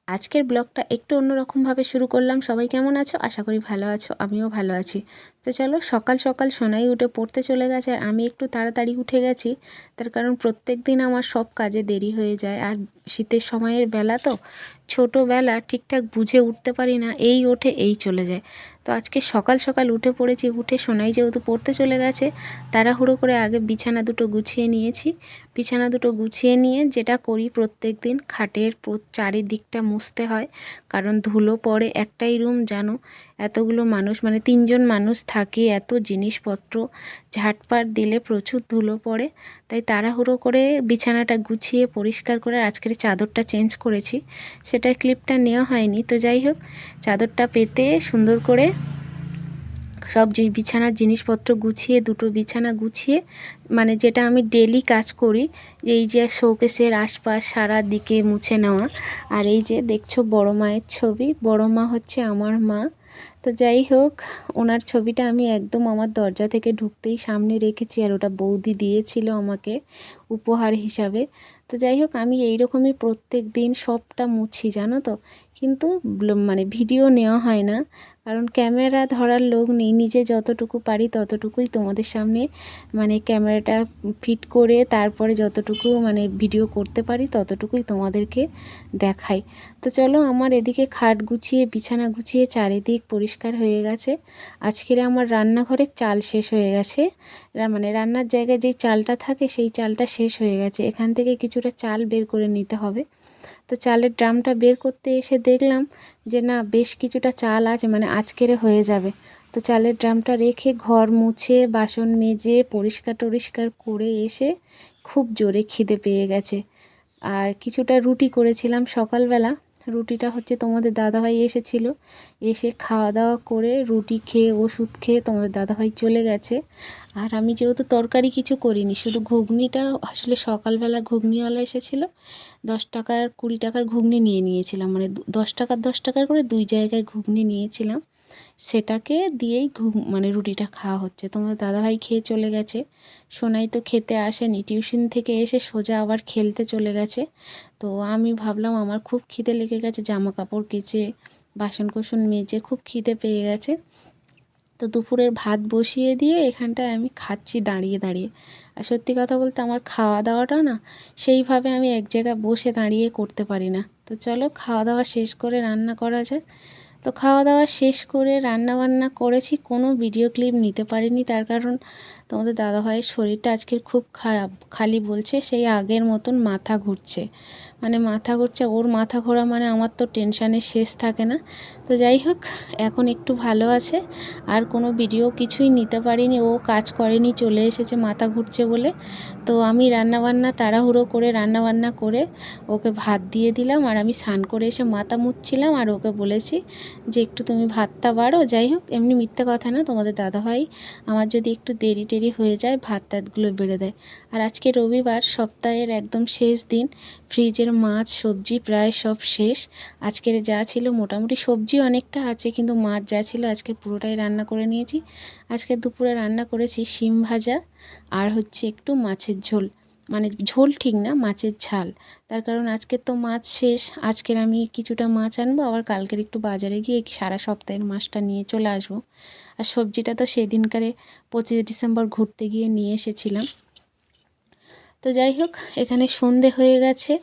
আজকের ব্লগটা একটু অন্যরকমভাবে শুরু করলাম। সবাই কেমন আছো? আশা করি ভালো আছো, আমিও ভালো আছি। তো চলো, সকাল সকাল সোনাই উঠে পড়তে চলে গেছে আর আমি একটু তাড়াতাড়ি উঠে গেছি। তার কারণ প্রত্যেক দিন আমার সব কাজে দেরি হয়ে যায়, আর শীতের সময়ের বেলা তো ছোটোবেলা ঠিকঠাক বুঝে উঠতে পারি না, এই ওঠে এই চলে যায়। তো আজকে সকাল সকাল উঠে পড়েছি। উঠে সোনাই যেহেতু পড়তে চলে গেছে, তাড়াহুড়ো করে আগে বিছানা দুটো গুছিয়ে নিয়েছি। বিছানা দুটো গুছিয়ে নিয়ে যেটা করি, প্রত্যেক দিন খাটের চারিদিকটা মুছতে হয়, কারণ ধুলো পড়ে। একটাই রুম জানো, এতগুলো মানুষ মানে 3জন মানুষ থাকে, এত জিনিসপত্র ঝাটপাট দিলে প্রচুর ধুলো পড়ে। তাই তাড়াহুড়ো করে বিছানাটা গুছিয়ে পরিষ্কার করে আজকের চাদরটা চেঞ্জ করেছি। সেটার ক্লিপটা নেওয়া হয়নি, তো যাই হোক, চাদরটা পেতে সুন্দর করে সব বিছানার জিনিসপত্র গুছিয়ে, দুটো বিছানা গুছিয়ে, মানে যেটা আমি ডেলি কাজ করি, এই যে শোকেসের আশপাশ সারা দিকে মুছে নেওয়া। আর এই যে দেখছো বড় মায়ের ছবি, বড় মা হচ্ছে আমার মা। তো যাই হোক, ওনার ছবিটা আমি একদম আমার দরজা থেকে ঢুকতেই সামনে রেখেছি, আর ওটা বৌদি দিয়েছিল আমাকে উপহার হিসাবে। তো যাই হোক, আমি এইরকমই প্রত্যেক দিন সবটা মুছি জানো তো, কিন্তু মানে ভিডিও নেওয়া হয় না, কারণ ক্যামেরা ধরার লোক নেই। নিজে যতটুকু পারি ততটুকুই তোমাদের সামনে মানে ক্যামেরাটা ফিট করে তারপরে যতটুকু মানে ভিডিও করতে পারি ততটুকুই তোমাদেরকে দেখাই। তো চলো, আমার এদিকে খাট গুছিয়ে বিছানা গুছিয়ে চারিদিক পরিষ্কার হয়ে গেছে। আজকের আমার রান্নাঘরের চাল শেষ হয়ে গেছে, মানে রান্নার জায়গায় যেই চালটা থাকে সেই চালটা শেষ হয়ে গেছে। এখান থেকে কিছুটা চাল বের করে নিতে হবে। তো চালের ড্রামটা বের করতে এসে দেখলাম যে না, বেশ কিছুটা চাল আছে, মানে আজকের হয়ে যাবে। তো চালের ড্রামটা রেখে ঘর মুছে বাসন মেজে পরিষ্কার টরিষ্কার করে এসে খুব জোরে খিদে পেয়ে গেছে। আর কিছুটা রুটি করেছিলাম সকালবেলা। রুটিটা হচ্ছে তোমাদের দাদাভাই এসেছিল, এসে খাওয়া দাওয়া করে রুটি খেয়ে ওষুধ খেয়ে তোমাদের দাদাভাই চলে গেছে। আর আমি যেহেতু তরকারি কিছু করিনি, শুধু ঘুগনিটা, আসলে সকালবেলা ঘুগনিওয়ালা এসেছিলো, 10 টাকার 20 টাকার ঘুগনি নিয়ে নিয়েছিলাম, মানে 10 টাকার 10 টাকার করে 2 জায়গায় ঘুগনি নিয়েছিলাম। সেটাকে দিয়েই মানে রুটিটা খাওয়া হচ্ছে। তোমার দাদাভাই খেয়ে চলে গেছে, সোনাই তো খেতে আসেনি, টিউশন থেকে এসে সোজা আবার খেলতে চলে গেছে। তো আমি ভাবলাম আমার খুব খিদে লেগে গেছে, জামা কাপড় কেচে বাসন কোসন মেজে খুব খিদে পেয়ে গেছে। তো দুপুরের ভাত বসিয়ে দিয়ে এখানটায় আমি খাচ্ছি দাঁড়িয়ে দাঁড়িয়ে। আর সত্যি কথা বলতে আমার খাওয়া দাওয়াটা না সেইভাবে আমি এক জায়গায় বসে দাঁড়িয়ে করতে পারি না। তো চলো, খাওয়া দাওয়া শেষ করে রান্না করা যাক। তো খাওয়া দাওয়া শেষ করে রান্না বান্না করেছি, কোনো ভিডিও ক্লিপ নিতে পারিনি, তার কারণ তোমাদের দাদাভাইয়ের শরীরটা আজকের খুব খারাপ। খালি বলছে সেই আগের মতন মাথা ঘুরছে, মানে মাথা ঘুরছে। ওর মাথা ঘোরা মানে আমার তো টেনশানের শেষ থাকে না। তো যাই হোক, এখন একটু ভালো আছে। আর কোনো ভিডিও কিছুই নিতে পারিনি, ও কাজ করেনি, চলে এসেছে মাথা ঘুরছে বলে। তো আমি রান্নাবান্না তাড়াহুড়ো করে রান্নাবান্না করে ওকে ভাত দিয়ে দিলাম, আর আমি স্নান করে এসে মাথা মুছছিলাম, আর ওকে বলেছি যে একটু তুমি ভাতটা বাড়ো। যাই হোক, এমনি মিথ্যে কথা না, তোমাদের দাদাভাই আমার যদি একটু দেরি টেরি হয়ে যায় ভাত টাতগুলো বেড়ে দেয়। আর আজকে রবিবার, সপ্তাহের একদম শেষ দিন, ফ্রিজের মাছ সবজি প্রায় সব শেষ। আজকের যা ছিল, মোটামুটি সবজি অনেকটা আছে, কিন্তু মাছ যা ছিল আজকে পুরোটাই রান্না করে নিয়েছি। আজকে দুপুরে রান্না করেছি শিম ভাজা, আর হচ্ছে একটু মাছের ঝোল, মানে ঝোল ঠিক না, মাছের ঝাল। তার কারণ আজকের তো মাছ শেষ, আজকের আমি কিছুটা মাছ আনবো, আবার কালকের একটু বাজারে গিয়ে সারা সপ্তাহের মাছটা নিয়ে চলে আসবো। আর সবজিটা তো সেদিনকারে 25 ডিসেম্বর ঘুরতে গিয়ে নিয়ে এসেছিলাম। তো যাই হোক, এখানে সন্ধে হয়ে গেছে,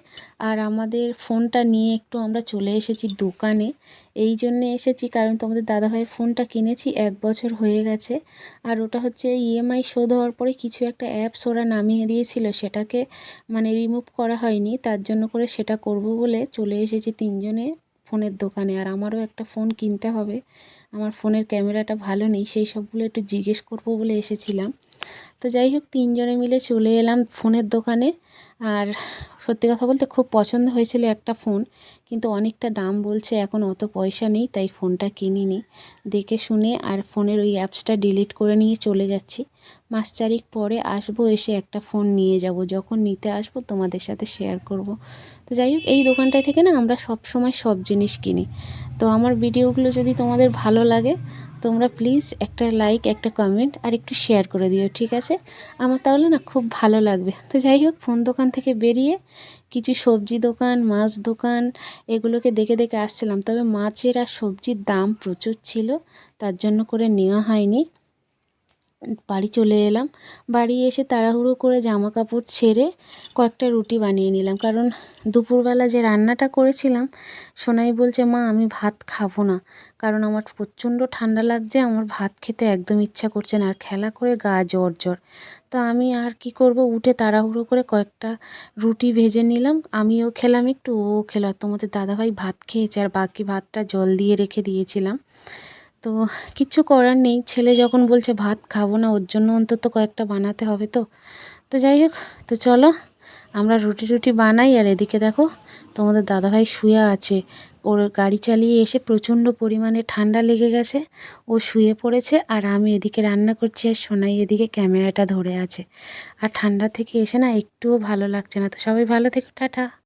আর আমাদের ফোনটা নিয়ে একটু আমরা চলে এসেছি দোকানে। এই জন্যে এসেছি কারণ তোমাদের দাদাভাইয়ের ফোনটা কিনেছি, 1 বছর হয়ে গেছে। আর ওটা হচ্ছে ইএমআই শোধ হওয়ার পরে কিছু একটা অ্যাপস ওরা নামিয়ে দিয়েছিল, সেটাকে মানে রিমুভ করা হয়নি, তার জন্য করে সেটা করব বলে চলে এসেছি 3জনে ফোনের দোকানে। আর আমারও একটা ফোন কিনতে হবে, আমার ফোনের ক্যামেরাটা ভালো নেই, সেই সবগুলো একটু জিজ্ঞেস করব বলে এসেছিলাম। তো যাই হোক, 3জনে মিলে চলে এলাম ফোনের দোকানে। আর সত্যি কথা বলতে খুব পছন্দ হয়েছিল একটা ফোন, কিন্তু অনেকটা দাম বলছে, এখন অত পয়সা নেই, তাই ফোনটা কিনিনি। দেখে শুনে আর ফোনের ওই অ্যাপসটা ডিলিট করে নিয়ে চলে যাচ্ছি। মাস চারেক পরে আসবো, এসে একটা ফোন নিয়ে যাব, যখন নিতে আসবো তোমাদের সাথে শেয়ার করব। তো যাই হোক, এই দোকানটা থেকে না আমরা সব সময় সব জিনিস কিনি। তো আমার ভিডিওগুলো যদি তোমাদের ভালো লাগে, তোমরা প্লিজ একটা লাইক, একটা কমেন্ট আর একটু শেয়ার করে দিও, ঠিক আছে? আমার তাহলে না খুব ভালো লাগবে। তো যাই হোক, ফোন দোকান থেকে বেরিয়ে কিছু সবজি দোকান, মাছ দোকান এগুলোকে দেখে দেখে আসছিলাম। তবে মাছের আর সবজির দাম প্রচুর ছিল, তার জন্য করে নেওয়া হয়নি। বাড়ি চলে এলাম। বাড়ি এসে তাড়াহুড়ো করে জামা কাপড় ছেড়ে কয়েকটা রুটি বানিয়ে নিলাম, কারণ দুপুরবেলা যে রান্নাটা করেছিলাম সোনাই বলছে, মা আমি ভাত খাবো না, কারণ আমার প্রচণ্ড ঠান্ডা লাগছে, আমার ভাত খেতে একদম ইচ্ছা করছে না, আর খেলা করে গা জ্বর জ্বর। তো আমি আর কি করব, উঠে তাড়াহুড়ো করে কয়েকটা রুটি ভেজে নিলাম, আমিও খেলাম একটু, ও খেলো। আর তোমাদের দাদাভাই ভাত খেয়েছে, আর বাকি ভাতটা জল দিয়ে রেখে দিয়েছিলাম। তো কিচ্ছু করার নেই, ছেলে যখন বলছে ভাত খাবো না, ওর জন্য অন্তত কয়েকটা বানাতে হবে তো। তো যাই হোক, তো চলো আমরা রুটি রুটি বানাই। আর এদিকে দেখো তোমাদের দাদাভাই শুয়ে আছে, ওর গাড়ি চালিয়ে এসে প্রচণ্ড পরিমাণে ঠান্ডা লেগে গেছে, ও শুয়ে পড়েছে। আর আমি এদিকে রান্না করছি, আর সোনাই এদিকে ক্যামেরাটা ধরে আছে। আর ঠান্ডা থেকে এসে না একটুও ভালো লাগছে না। তো সবাই ভালো থেকো, টাটা।